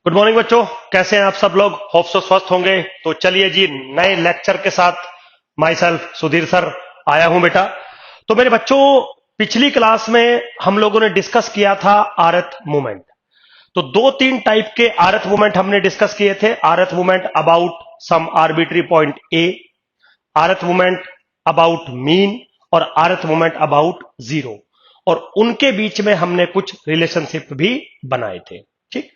Good morning बच्चों, कैसे हैं आप सब लोग। होप सो स्वस्थ होंगे। तो चलिए जी, नए लेक्चर के साथ माई सेल्फ सुधीर सर आया हूं बेटा। तो मेरे बच्चों, पिछली क्लास में हम लोगों ने डिस्कस किया था आरथ मूवमेंट। तो दो तीन टाइप के आरथ मूवमेंट हमने डिस्कस किए थे। आरथ movement about some arbitrary point A, आरथ movement about mean और आरथ मूवमेंट अबाउट जीरो। और उनके बीच में हमने कुछ रिलेशनशिप भी बनाए थे। ठीक,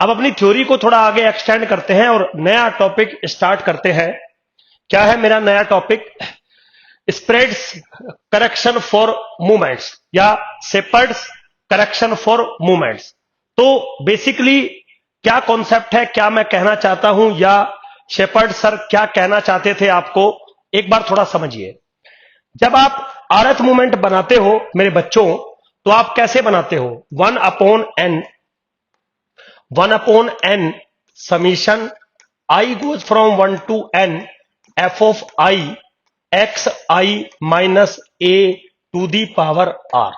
अब अपनी थ्योरी को थोड़ा आगे एक्सटेंड करते हैं और नया टॉपिक स्टार्ट करते हैं। क्या है मेरा नया topic? Spreads correction for movements या शेपर्ड्स करेक्शन फॉर मूवमेंट्स। तो बेसिकली क्या कॉन्सेप्ट है, क्या मैं कहना चाहता हूं, या शेपर्ड सर क्या कहना चाहते थे आपको, एक बार थोड़ा समझिए। जब आप आरथ मूवमेंट बनाते हो मेरे बच्चों, तो आप कैसे बनाते हो? 1/n summation I goes from 1 to n f of I x I minus a to the power r।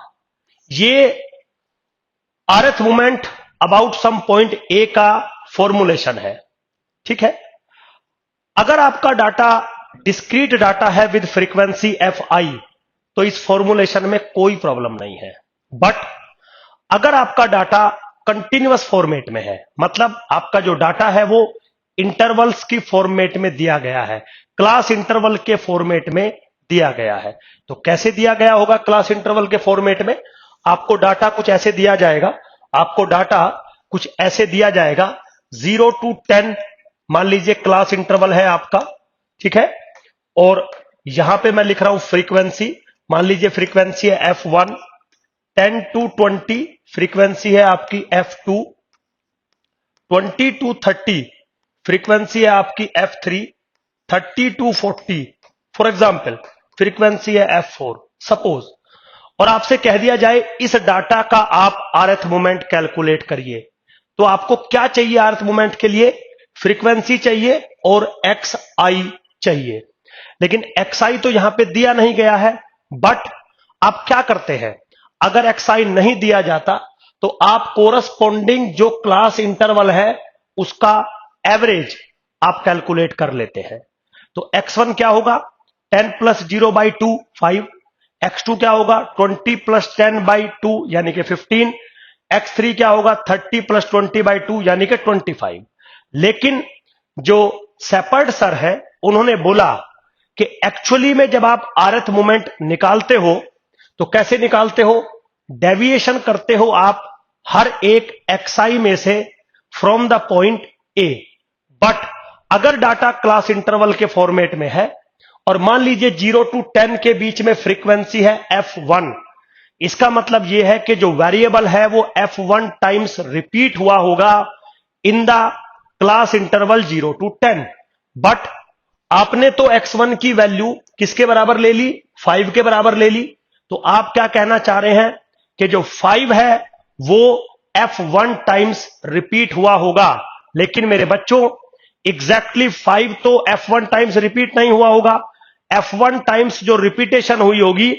ये rth movement about some point A का फॉर्मुलेशन है। ठीक है, अगर आपका डाटा डिस्क्रीट डाटा है विद फ्रीक्वेंसी एफ आई, तो इस फॉर्मुलेशन में कोई प्रॉब्लम नहीं है। बट अगर आपका डाटा कंटिन्यूअस फॉर्मेट में है, मतलब आपका जो डाटा है वो इंटरवल्स की फॉर्मेट में दिया गया है, क्लास इंटरवल के फॉर्मेट में दिया गया है। तो कैसे दिया गया होगा क्लास इंटरवल के फॉर्मेट में? आपको डाटा कुछ ऐसे दिया जाएगा, आपको डाटा कुछ ऐसे दिया जाएगा 0 to 10, मान लीजिए क्लास इंटरवल है आपका। ठीक है, और यहां पे मैं लिख रहा हूं फ्रीक्वेंसी, मान लीजिए फ्रीक्वेंसी है f1। 10 to 20 फ्रीक्वेंसी है आपकी f2। 20 to 30 फ्रीक्वेंसी है आपकी f3। 30 to 40 for example frequency है f4 सपोज। और आपसे कह दिया जाए इस डाटा का आप आरथ मूवमेंट कैलकुलेट करिए, तो आपको क्या चाहिए आरथ मूवमेंट के लिए? फ्रीक्वेंसी चाहिए और एक्स आई चाहिए। लेकिन एक्स आई तो यहां पे दिया नहीं गया है। बट आप क्या करते हैं, अगर एक्स आई नहीं दिया जाता तो आप कोरस्पॉन्डिंग जो क्लास इंटरवल है उसका एवरेज आप कैलकुलेट कर लेते हैं। तो x1 क्या होगा? 10 प्लस 0/2 5। x2 क्या होगा? 20 प्लस 10/2 यानी कि 15। x3 क्या होगा? 30 प्लस 20/2 यानी कि 25। लेकिन जो शेपर्ड सर है उन्होंने बोला कि एक्चुअली में जब आप आरथ मूवमेंट निकालते हो तो कैसे निकालते हो? डेविएशन करते हो आप हर एक xi में से from the point A. But अगर डाटा क्लास इंटरवल के फॉर्मेट में है और मान लीजिए 0 to 10 के बीच में फ्रीक्वेंसी है f1, इसका मतलब यह है कि जो वेरिएबल है वो f1 टाइम्स रिपीट हुआ होगा in the class interval 0 to 10। But आपने तो x1 की वैल्यू किसके बराबर ले ली? 5 के बराबर ले ली। तो आप क्या कहना चाह रहे हैं कि जो 5 है वो f1 टाइम्स रिपीट हुआ होगा। लेकिन मेरे बच्चों, एग्जैक्टली 5 तो f1 टाइम्स रिपीट नहीं हुआ होगा। f1 टाइम्स जो रिपीटेशन हुई होगी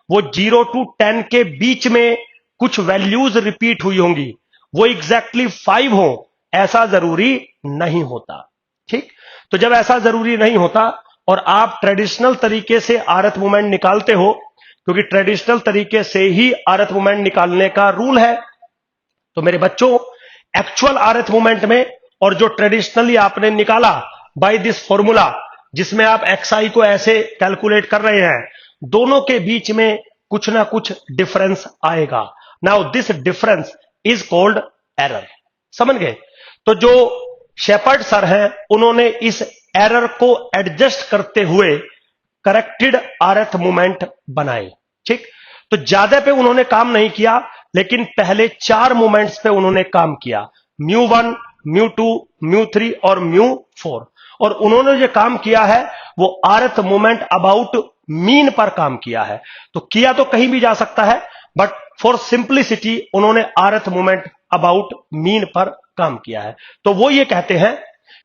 वो 0 to 10 के बीच में कुछ वैल्यूज रिपीट हुई होंगी, वो एग्जैक्टली 5 हो ऐसा जरूरी नहीं होता। ठीक, तो जब ऐसा जरूरी नहीं होता और आप ट्रेडिशनल तरीके से आरथ मूवमेंट निकालते हो, क्योंकि ट्रेडिशनल तरीके से ही आरथ मूवमेंट निकालने का रूल है, तो मेरे बच्चों एक्चुअल आरथ मूवमेंट में और जो ट्रेडिशनली आपने निकाला बाय दिस फॉर्मूला, जिसमें आप xi को ऐसे कैलकुलेट कर रहे हैं, दोनों के बीच में कुछ ना कुछ डिफरेंस आएगा। Now this difference is called error. समझ गए? तो जो शेपर्ड सर हैं उन्होंने इस एरर को एडजस्ट करते हुए करेक्टेड आरथ मूवमेंट बनाए। ठीक, तो ज्यादा पे उन्होंने काम नहीं किया, लेकिन पहले 4 मूवमेंट्स पे उन्होंने काम किया, μ1, μ2, μ3 और μ4। और उन्होंने जो काम किया है वो आरथ मूवमेंट अबाउट मीन पर काम किया है। तो किया तो कहीं भी जा सकता है, बट फॉर सिंप्लिसिटी उन्होंने आरथ मूवमेंट अबाउट मीन पर काम किया है। तो वो ये कहते हैं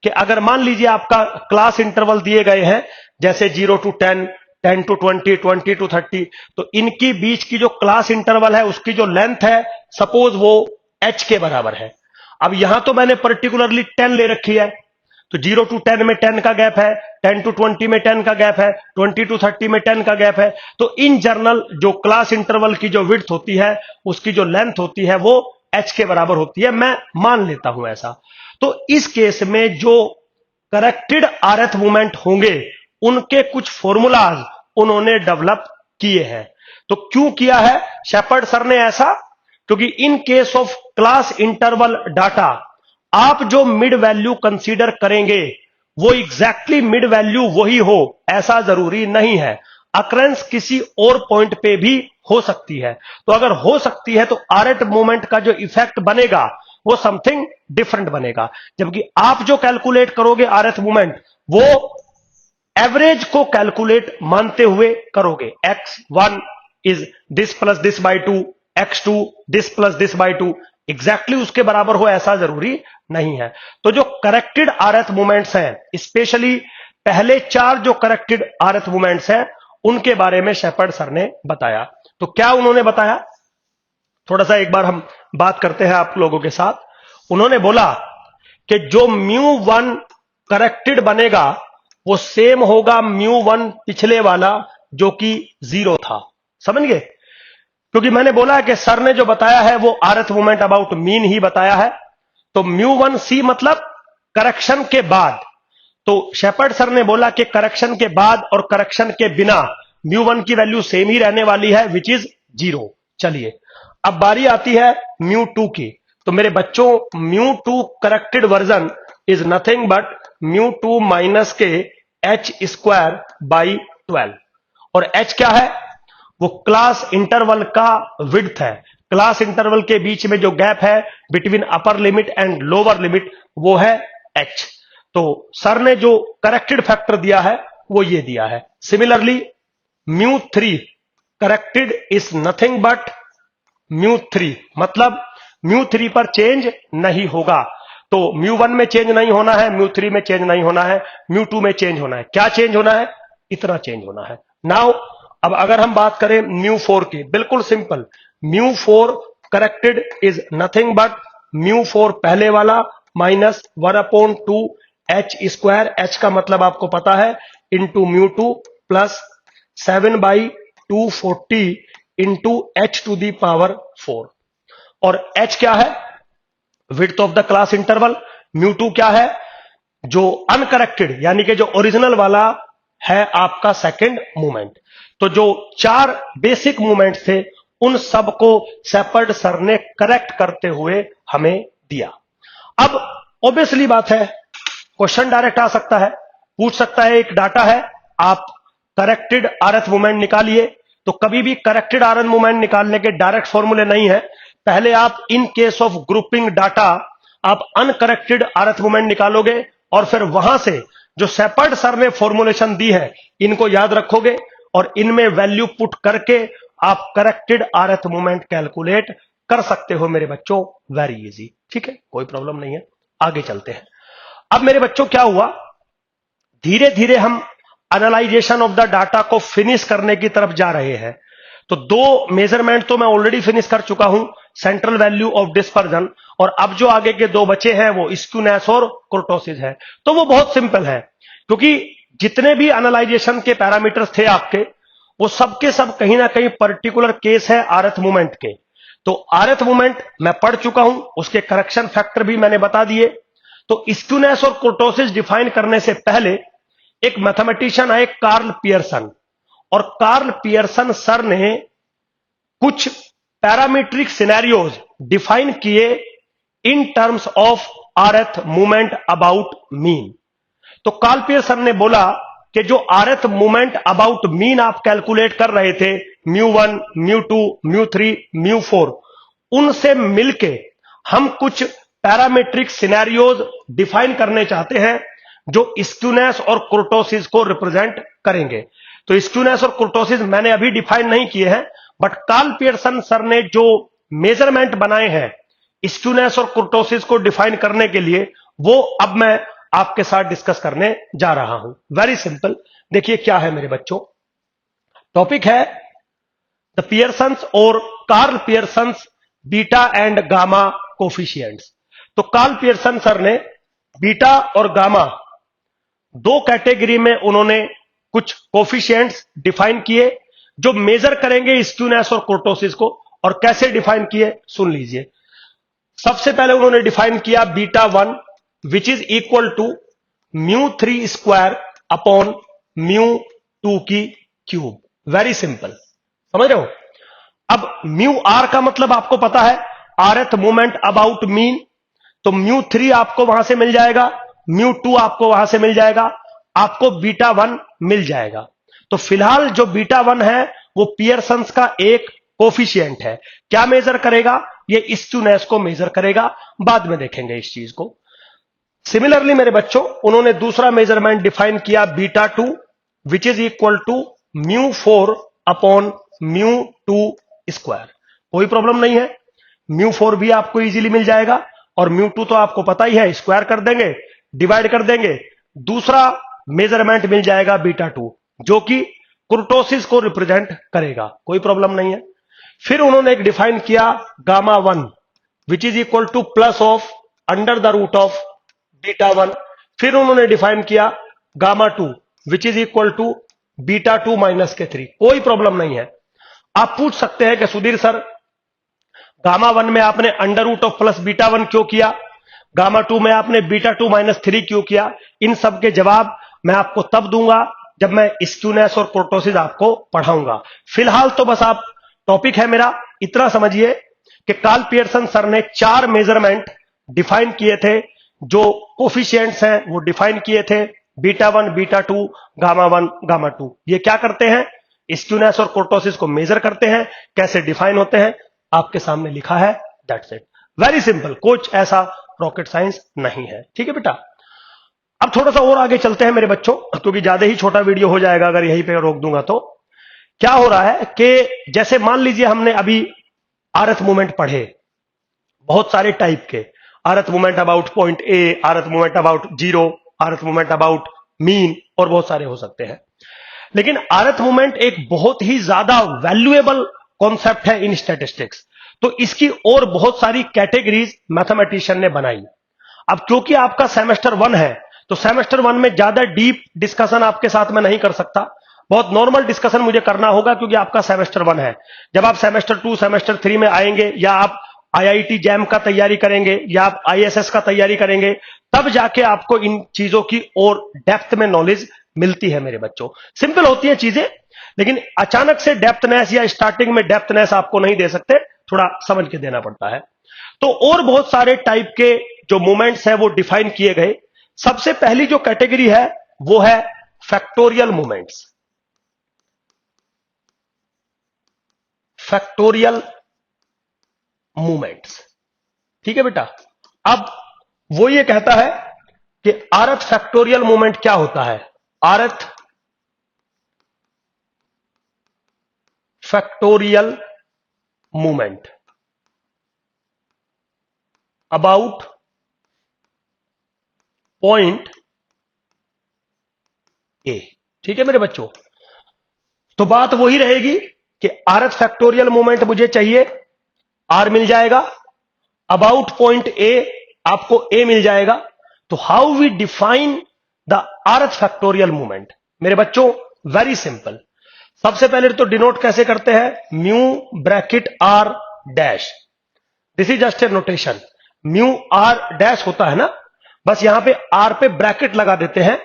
कि अगर मान लीजिए आपका क्लास इंटरवल दिए गए हैं जैसे 0 to 10, 10 to 20, 20 to 30, तो इनकी बीच की जो क्लास इंटरवल है उसकी जो लेंथ है सपोज वो h के बराबर है। अब यहां तो मैंने पर्टिकुलरली 10 ले रखी है, तो 0 to 10 में 10 का गैप है, 10 to 20 में 10 का गैप है, 20 to 30 में 10 का गैप है। तो इन जनरल जो क्लास इंटरवल की जो विड्थ होती है, उसकी जो लेंथ होती है, वो h के बराबर होती है, मैं मान लेता हूं ऐसा। तो इस केस में जो करेक्टेड rth मूवमेंट होंगे, उनके कुछ फॉर्मूलाज उन्होंने डेवलप किए हैं। तो क्यों किया है शेपर्ड सर ने ऐसा? क्योंकि in case of class interval data आप जो मिड वैल्यू कंसीडर करेंगे वो एग्जैक्टली मिड वैल्यू वही हो, ऐसा जरूरी नहीं है। अकरेंस किसी और पॉइंट पे भी हो सकती है। तो अगर हो सकती है तो rth मूवमेंट का जो इफेक्ट बनेगा वो समथिंग डिफरेंट बनेगा। जबकि आप जो कैलकुलेट करोगे rth मूवमेंट, वो एवरेज को कैलकुलेट मानते हुए करोगे। x1 is this plus this by 2, x2 this plus this by 2, exactly उसके बराबर हो ऐसा जरूरी नहीं है। तो जो करेक्टेड rth मूवमेंट्स हैं, स्पेशली पहले 4 जो करेक्टेड rth मूवमेंट्स हैं, उनके बारे में शेपर्ड सर ने बताया। तो क्या उन्होंने बताया, थोड़ा सा एक बार हम बात करते हैं आप लोगों के साथ। उन्होंने बोला कि जो μ1 करेक्टेड बनेगा वो सेम होगा μ1 पिछले वाला जो कि 0 था। समझ गए? क्योंकि मैंने बोला कि सर ने जो बताया है वो rth movement about mean he बताया है। तो μ1c मतलब करेक्शन के बाद। तो शेपर्ड सर ने बोला कि करेक्शन के बाद और करेक्शन के बिना μ1 की वैल्यू सेम ही रहने वाली है, विच इज 0। चलिए अब बारी आती है μ2 की। तो मेरे बच्चों, μ2 corrected version is nothing but μ2 minus के h स्क्वायर बाई 12। और h क्या है? वो क्लास इंटरवल का विड्थ है। क्लास इंटरवल के बीच में जो गैप है between upper limit and lower limit, वो है h। तो सर ने जो करेक्टेड फैक्टर दिया है वो ये दिया है। Similarly μ3 corrected is nothing but μ3, मतलब μ3 पर चेंज नहीं होगा। तो μ1 में चेंज नहीं होना है, μ3 में चेंज नहीं होना है, μ2 में चेंज होना है। क्या चेंज होना है? इतना चेंज होना है। नाउ अब अगर हम बात करें μ4 की, बिल्कुल simple, μ4 corrected is nothing but μ4 पहले वाला माइनस 1/2 h स्क्वायर, h का मतलब आपको पता है, into μ2 plus 7/240 into h to the power 4। और h क्या है? Width of the class interval. μ2 क्या है? जो अनकरेक्टेड यानी कि जो ओरिजिनल वाला है आपका सेकंड मूवमेंट। तो जो 4 बेसिक मूवमेंट थे, उन सब को शेपर्ड सर ने करेक्ट करते हुए हमें दिया। अब ऑब्वियसली बात है, क्वेश्चन डायरेक्ट आ सकता है, पूछ सकता है, एक डाटा है, आप करेक्टेड rth मूवमेंट निकालिए। तो कभी भी करेक्टेड rth मूवमेंट निकालने के डायरेक्ट फॉर्मूले नहीं है। पहले आप in case of grouping data आप अनकरेक्टेड rth मूवमेंट निकालोगे और फिर वहां से जो शेपर्ड सर ने फॉर्मुलेशन दी है इनको याद रखोगे और इनमें वैल्यू पुट करके आप करेक्टेड rth मूवमेंट कैलकुलेट कर सकते हो मेरे बच्चों। वेरी इजी, ठीक है, कोई प्रॉब्लम नहीं है। आगे चलते हैं। अब मेरे बच्चों क्या हुआ, धीरे धीरे हम एनालाइजेशन ऑफ द डाटा को फिनिश करने की तरफ जा रहे हैं। तो 2 मेजरमेंट तो मैं ऑलरेडी फिनिश कर चुका हूं, सेंट्रल वैल्यू ऑफ डिस्पर्जन, और अब जो आगे के 2 बचे हैं वो स्क्यूनेस और कुर्टोसिस है। तो वो बहुत सिंपल है, क्योंकि जितने भी एनालाइजेशन के पैरामीटर्स थे आपके, वो सब के सब कहीं ना कहीं पर्टिकुलर केस है rth मूवमेंट के। तो rth मूवमेंट मैं पढ़ चुका हूं, उसके करेक्शन फैक्टर भी मैंने बता दिए। तो स्क्यूनेस और कुर्टोसिस डिफाइन करने से पहले एक मैथमेटिशियन है कार्ल पियर्सन, और कार्ल पियर्सन सर ने कुछ पैरामीट्रिक सिनेरियोज डिफाइन किए in terms of rth movement about mean. तो कार्ल पियर्सन ने बोला कि जो rth मूवमेंट अबाउट मीन आप कैलकुलेट कर रहे थे, μ1, μ2, μ3, μ4, उनसे मिलके हम कुछ पैरामीट्रिक सिनेरियोज डिफाइन करने चाहते हैं जो स्क्यूनेस और कुर्टोसिस को रिप्रेजेंट करेंगे। तो स्क्यूनेस और कुर्टोसिस मैंने अभी डिफाइन नहीं किए हैं, बट कार्ल पियर्सन सर ने जो मेजरमेंट बनाए हैं स्क्यूनेस और कुर्टोसिस को डिफाइन करने के लिए, वो अब मैं आपके साथ डिस्कस करने जा रहा हूं। वेरी सिंपल, देखिए क्या है मेरे बच्चों, टॉपिक है द पियर्सन्स और Karl Pearson's beta and gamma coefficients. तो कार्ल पियर्सन सर ने बीटा और गामा दो कैटेगरी में उन्होंने कुछ कोफिशिएंट्स डिफाइन किए जो मेजर करेंगे स्क्यूनेस और कुर्टोसिस को। और कैसे डिफाइन किए सुन लीजिए। सबसे पहले उन्होंने डिफाइन किया beta 1 which is equal to μ3 square upon μ2 की क्यूब। वेरी सिंपल, समझ रहे हो। अब μr का मतलब आपको पता है, rth मोमेंट अबाउट मीन, तो μ3 आपको वहां से मिल जाएगा, μ2 आपको वहां से मिल जाएगा, आपको बीटा 1 मिल जाएगा। तो फिलहाल जो बीटा 1 है वो पियर्सन्स का एक कोफिशिएंट है। क्या मेजर करेगा? ये स्क्यूनेस को मेजर करेगा, बाद में देखेंगे इस चीज को। सिमिलरली मेरे बच्चों, उन्होंने दूसरा मेजरमेंट डिफाइन किया beta 2 which is equal to μ4 upon μ2 square. कोई प्रॉब्लम नहीं है, μ4 भी आपको इजीली मिल जाएगा और μ2 तो आपको पता ही है, स्क्वायर कर देंगे, डिवाइड कर देंगे, दूसरा मेजरमेंट मिल जाएगा बीटा 2 जो कि कुर्टोसिस को रिप्रेजेंट करेगा। कोई प्रॉब्लम नहीं है। फिर उन्होंने एक डिफाइन किया gamma 1 which is equal to plus of under the root of beta 1। फिर उन्होंने डिफाइन किया gamma 2 which is equal to beta 2 minus के 3। कोई प्रॉब्लम नहीं है। आप पूछ सकते हैं कि सुधीर सर गामा 1 में आपने under root of plus beta 1 क्यों किया, गामा 2 में आपने बीटा 2 माइनस 3 क्यों किया? इन सब के जवाब मैं आपको तब दूंगा जब मैं स्क्यूनेस और कुर्टोसिस आपको पढ़ाऊंगा। फिलहाल तो बस आप टॉपिक है मेरा इतना समझिए कि कार्ल पियर्सन सर ने 4 मेजरमेंट डिफाइन किए थे, जो कोफिशिएंट्स हैं वो डिफाइन किए थे, बीटा 1, बीटा 2, गामा 1, गामा 2। ये क्या करते हैं? स्क्यूनेस और कुर्टोसिस को मेजर करते हैं। कैसे डिफाइन होते हैं आपके सामने लिखा है, दैट्स इट। वेरी सिंपल, कुछ ऐसा रॉकेट साइंस नहीं है। ठीक है बेटा। अब थोड़ा सा और आगे चलते हैं मेरे बच्चों, क्योंकि ज्यादा ही छोटा वीडियो हो जाएगा अगर यहीं पे रोक दूंगा तो। क्या हो रहा है कि जैसे मान लीजिए हमने अभी आरथ मूवमेंट पढ़े, बहुत सारे टाइप के rth movement about point A, आरथ movement about zero, rth movement about mean, और बहुत सारे हो सकते हैं। लेकिन आरथ मूवमेंट एक बहुत ही ज्यादा वैल्यूएबल कॉन्सेप्ट है इन स्टैटिस्टिक्स, तो इसकी और बहुत सारी कैटेगरीज मैथमेटिशियन ने बनाई। अब क्योंकि आपका सेमेस्टर 1 है तो सेमेस्टर 1 में ज्यादा डीप डिस्कशन आपके साथ में नहीं कर सकता, बहुत नॉर्मल डिस्कशन मुझे करना होगा क्योंकि आपका सेमेस्टर 1 है। जब आप सेमेस्टर 2, सेमेस्टर 3 में आएंगे, या आप आईआईटी जैम का तैयारी करेंगे, या आप आईएसएस का तैयारी करेंगे, तब जाके आपको इन चीजों की और डेप्थ में नॉलेज मिलती है मेरे बच्चों। सिंपल होती है चीजें, लेकिन अचानक से डेप्थनेस या स्टार्टिंग में डेप्थनेस आपको नहीं दे सकते, थोड़ा समझ के देना पड़ता है। तो और बहुत सारे टाइप के जो मूवमेंट्स हैं वो डिफाइन किए गए। सबसे पहली जो कैटेगरी है वो है फैक्टोरियल मूवमेंट्स। फैक्टोरियल मूवमेंट्स, ठीक है बेटा। अब वो ये कहता है कि आरथ फैक्टोरियल मूवमेंट क्या होता है? Rth factorial movement about point A, ठीक है मेरे बच्चों। तो बात वही रहेगी कि आरथ फैक्टोरियल मूवमेंट मुझे चाहिए, आर मिल जाएगा, अबाउट पॉइंट ए आपको ए मिल जाएगा। तो how we define the rth factorial movement मेरे बच्चों? Very simple. सबसे पहले तो डिनोट कैसे करते हैं? Mu bracket r dash, this is just a notation. Mu r dash होता है ना, बस यहां पे आर पे ब्रैकेट लगा देते हैं,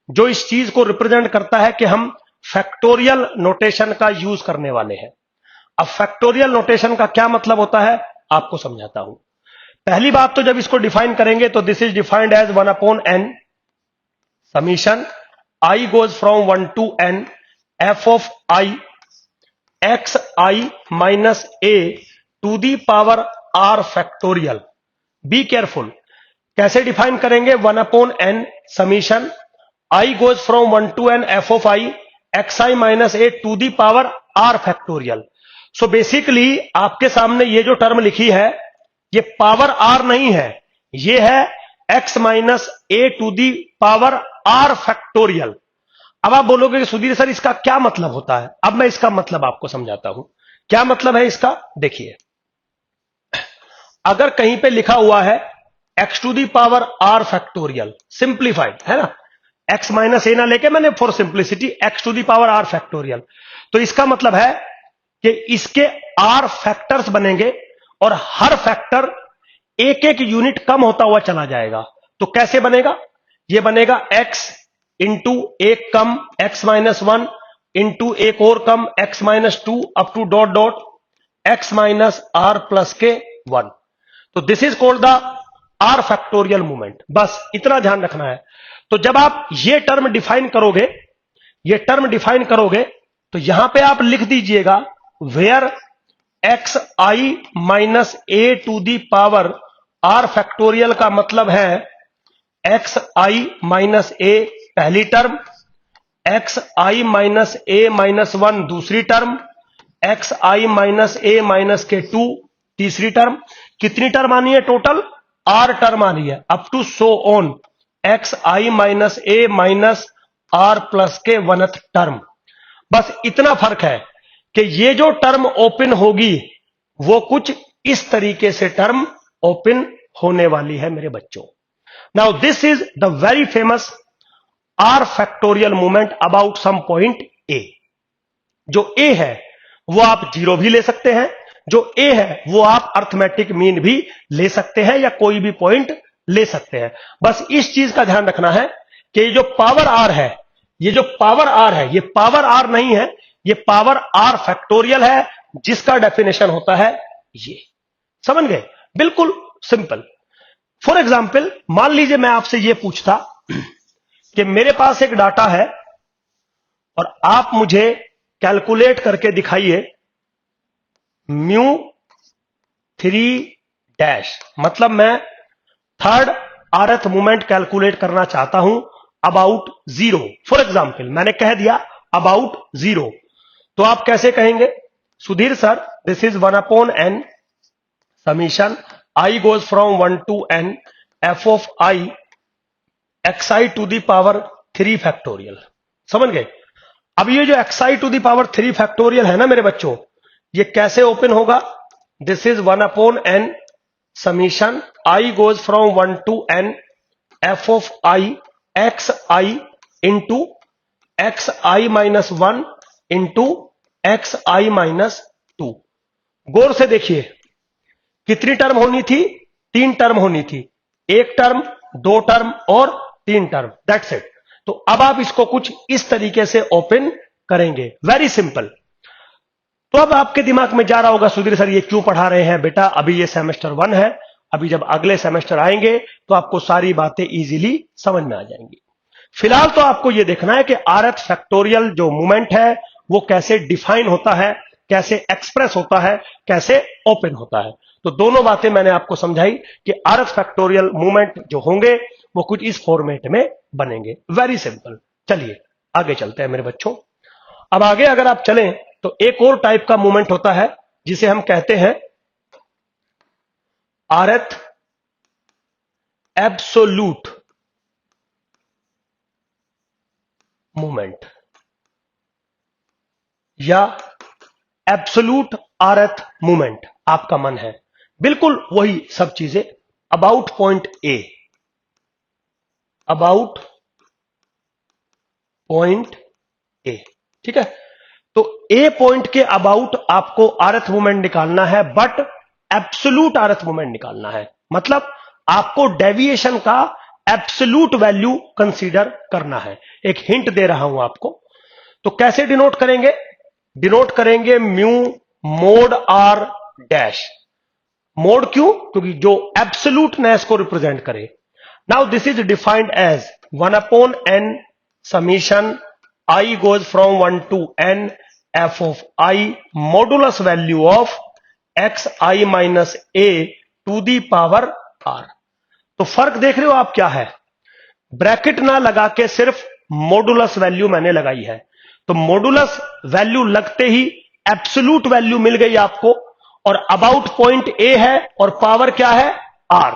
जो इस चीज को रिप्रेजेंट करता है कि हम फैक्टोरियल नोटेशन का यूज करने वाले हैं। अब फैक्टोरियल नोटेशन का क्या मतलब होता है आपको समझाता हूं। पहली बात तो जब इसको डिफाइन करेंगे तो this is defined as 1/n summation i goes from 1 to n f of i x i minus a to the power r factorial. Be careful, कैसे डिफाइन करेंगे? 1/n summation i goes from 1 to n f of i x i minus a to the power r factorial. So basically आपके सामने ये जो term लिखी है ये power are नहीं है, ये है x minus a to the power r factorial. अब आप बोलोगे कि सुधीर सर इसका क्या मतलब होता है? अब मैं इसका मतलब आपको समझाता हूं। क्या मतलब है इसका? देखिए, अगर कहीं पे लिखा हुआ है x to the power r factorial, simplified है ना, x माइनस ए ना लेके मैंने for simplicity x to the power r factorial. तो इसका मतलब है कि इसके r फैक्टर्स बनेंगे और हर फैक्टर एक एक यूनिट कम होता हुआ चला जाएगा। तो कैसे बनेगा? ये बनेगा x इंटू एक कम x माइनस वन इंटू एक और कम x minus two up to dot dot x minus r plus के वन। तो this is called the r factorial movement. बस इतना ध्यान रखना है। तो जब आप ये टर्म डिफाइन करोगे, तो यहां पे आप लिख दीजिएगा where x i minus a to the power r factorial का मतलब है एक्स आई माइनस ए पहली term, x i minus a minus one दूसरी term, x i minus a minus के टू तीसरी टर्म। कितनी टर्म आनी है टोटल? आर टर्म आनी है, up to so on x i minus a minus r plus के वनथ टर्म। बस इतना फर्क है कि ये जो टर्म ओपन होगी वो कुछ इस तरीके से टर्म ओपन होने वाली है मेरे बच्चों। Now this is the very famous r factorial movement about some point a. जो ए है वो आप जीरो भी ले सकते हैं, जो ए है वो आप अर्थमेटिक मीन भी ले सकते हैं या कोई भी पॉइंट ले सकते हैं। बस इस चीज का ध्यान रखना है कि ये जो पावर आर है, ये पावर आर नहीं है, ये पावर आर फैक्टोरियल है, जिसका डेफिनेशन होता है ये। समझ गए? बिल्कुल सिंपल। फॉर एग्जाम्पल मान लीजिए मैं आपसे ये पूछता कि मेरे पास एक डाटा है और आप मुझे कैलकुलेट करके दिखाइए म्यू थ्री डैश, मतलब मैं थर्ड आरथ मूवमेंट कैलकुलेट करना चाहता हूं अबाउट जीरो। फॉर एग्जाम्पल मैंने कह दिया अबाउट जीरो, तो आप कैसे कहेंगे? Sudhir sir, this is 1/n summation I goes from 1 to n f of i xi to the power 3 factorial. समझ गए? अब ये जो xi to the power 3 factorial है ना मेरे बच्चों, ये कैसे ओपन होगा? This is 1/n summation i goes from 1 to n f of i xi into xi minus one into xi minus two. गौर से देखिए कितनी टर्म होनी थी? 3 टर्म होनी थी, एक टर्म, 2 टर्म और 3 टर्म, दैट्स इट। तो अब आप इसको कुछ इस तरीके से ओपन करेंगे, वेरी सिंपल। तो अब आपके दिमाग में जा रहा होगा सुधीर सर ये क्यों पढ़ा रहे हैं? बेटा अभी ये सेमेस्टर 1 है, अभी जब अगले सेमेस्टर आएंगे तो आपको सारी बातें इजीली समझ में आ जाएंगी। फिलहाल तो आपको यह देखना है कि आरथ फैक्टोरियल जो मूवमेंट है वो कैसे डिफाइन होता है, कैसे एक्सप्रेस होता है, कैसे ओपन होता है। तो दोनों बातें मैंने आपको समझाई कि आरथ फैक्टोरियल मूवमेंट जो होंगे वो कुछ इस फॉर्मेट में बनेंगे, वेरी सिंपल। चलिए आगे चलते हैं मेरे बच्चों। अब आगे अगर आप चलें तो एक और टाइप का मूवमेंट होता है जिसे हम कहते हैं आरथ एब्सोल्यूट मूवमेंट या एब्सोल्यूट आरथ मूवमेंट। आपका मन है बिल्कुल वही सब चीजें about point A, about point A, ठीक है। तो ए पॉइंट के अबाउट आपको आरथ मूवमेंट निकालना है, बट एब्सोल्यूट आरथ मूवमेंट निकालना है, मतलब आपको डेविएशन का एब्सोल्यूट वैल्यू कंसीडर करना है। एक हिंट दे रहा हूं आपको। तो कैसे डिनोट करेंगे? डिनोट करेंगे mu mod r dash. Mod क्यों? क्योंकि जो एब्सोल्यूटनेस को रिप्रेजेंट करे। Now this is defined as 1/n summation i goes from 1 to n f of i modulus value of xi minus a to the power r। तो फर्क देख रहे हो आप क्या है? ब्रैकेट ना लगा के सिर्फ मॉडुलस वैल्यू मैंने लगाई है। तो मॉडुलस वैल्यू लगते ही एब्सोल्यूट वैल्यू मिल गई आपको, और अबाउट पॉइंट ए है और पावर क्या है? R.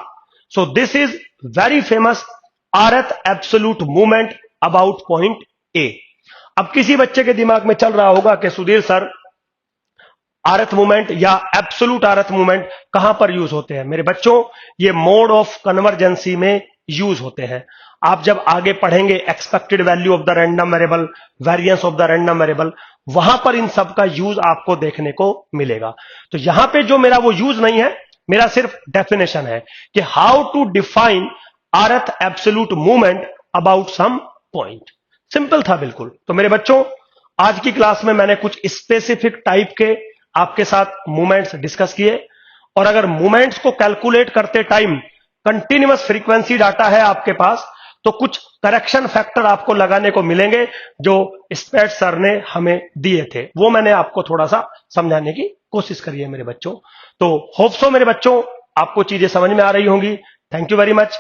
So this is very famous rth absolute movement about point a. अब किसी बच्चे के दिमाग में चल रहा होगा कि सुधीर सर अर्थ मूवमेंट या एब्सोल्यूट अर्थ मूवमेंट कहां पर यूज होते हैं मेरे बच्चों? ये मोड ऑफ कन्वर्जेंसी में यूज होते हैं। आप जब आगे पढ़ेंगे expected value of the random variable, variance of the random variable, वहां पर इन सब का यूज आपको देखने को मिलेगा। तो यहां पे जो मेरा वो यूज नहीं है, मेरा सिर्फ डेफिनेशन है कि how to define rth absolute movement about some point. Simple था बिल्कुल। तो मेरे बच्चों, आज की क्लास में मैंने कुछ स्पेसिफिक टाइप के आपके साथ मूवमेंट्स डिस्कस किए, और अगर मूवमेंट्स को कैलकुलेट करते टाइम कंटिन्यूअस फ्रीक्वेंसी डाटा है आपके पास, तो कुछ करेक्शन फैक्टर आपको लगाने को मिलेंगे जो स्पेट सर ने हमें दिए थे। वो मैंने आपको थोड़ा सा समझाने की कोशिश करी है मेरे बच्चों। तो होप सो मेरे बच्चों आपको चीजें समझ में आ रही होंगी। Thank you very much.